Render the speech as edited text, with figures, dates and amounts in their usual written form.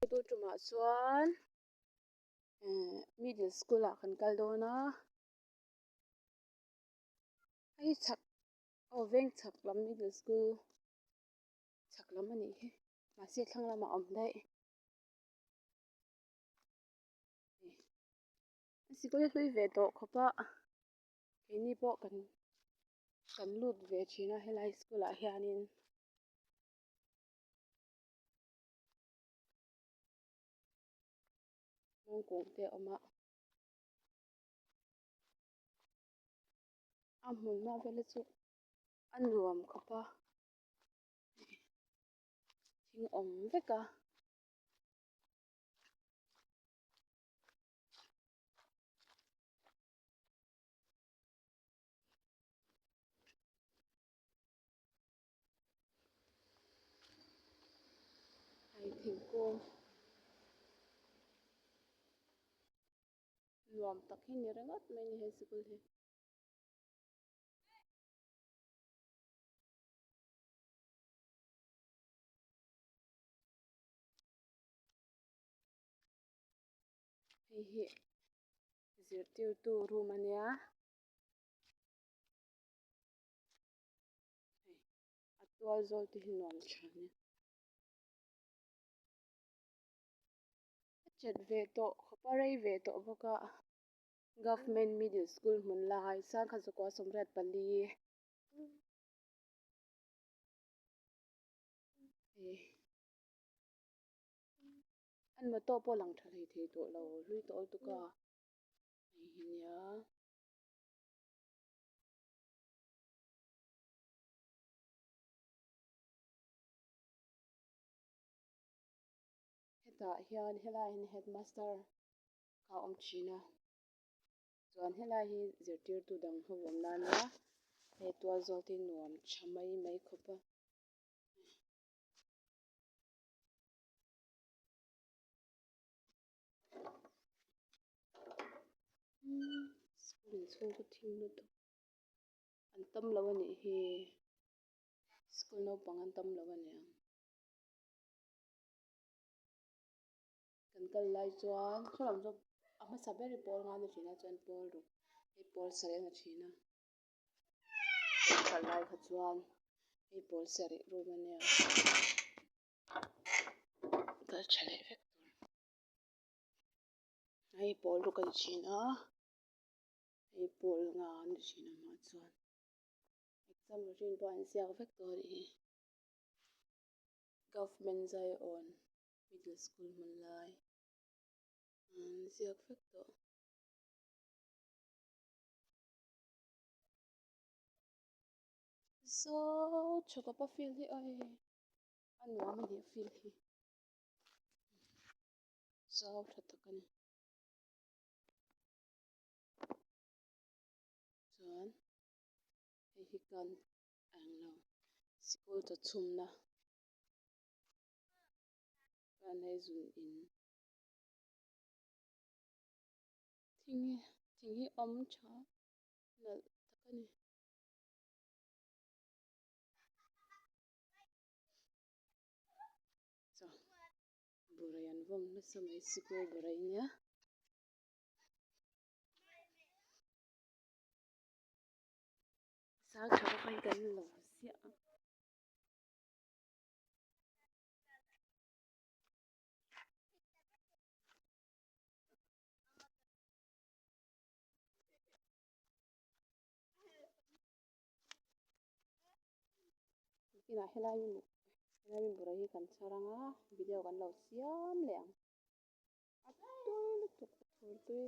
tu tuma chuan middle school ah kan kal dawn a hei chhak veng chhak lam middle school chhak lam ani hi mahse thlang lamah awm daih sikul hlui ve tawh khawpah keini pawh kan lut ve thin a helai school ah hianin mawngkung te awm a hmun hma vel chu a nuam khawp a thing awm vek a hei thingkung nuam tak hi ni rengat mai ni he sikul hi hei hi zirtirtu room ania a tual zawl te hi nuam tha ania a chet ve tawh khawpah rei ve tawh bawk a government middle school hmunlai sangkhazakwah samriat pali anmah tawh pawh lang tha hlei thei tawh lo hlui tawh tuk a hei hi nia hetah hian helai in headmaster kha awm thin a chuan helai hi zirtirtu dang ho awm nan ania hei tual zawl te hi nuam tha mai mai khawp a school inchhung chu thingna tawh an tam lo a nih hi school naupang an tam lo a ni ang kan kal lai chuan thlalam zawk a hmasa ber hi pawl nga na thin a chuan pawl ruk hei pawl sarih a na thin a kan kal lai kha chuan hei pawl sarih room ania kal tha leh vek tur hei pawl ruk a ni thin a hei pawl nga an ni thin a hmah chuan exam machine pawh an ziak vek tawh a ni hi government Zion middle school hmunlai an ziak vek tawh saw tha khawpah field hi a nuam a nih field hi zau tha tak ani chuan hei hi kan englo sikul cha chhunna kan hei zun in thing hi awm tha nalh tak ani chaw burai an vawm nasa mai sikul burai nia sang tha vak a hi kan lo ziah a kinah helai min burai hi kan tlarang a video kan lo siam leh ang a tul tuk a tur tui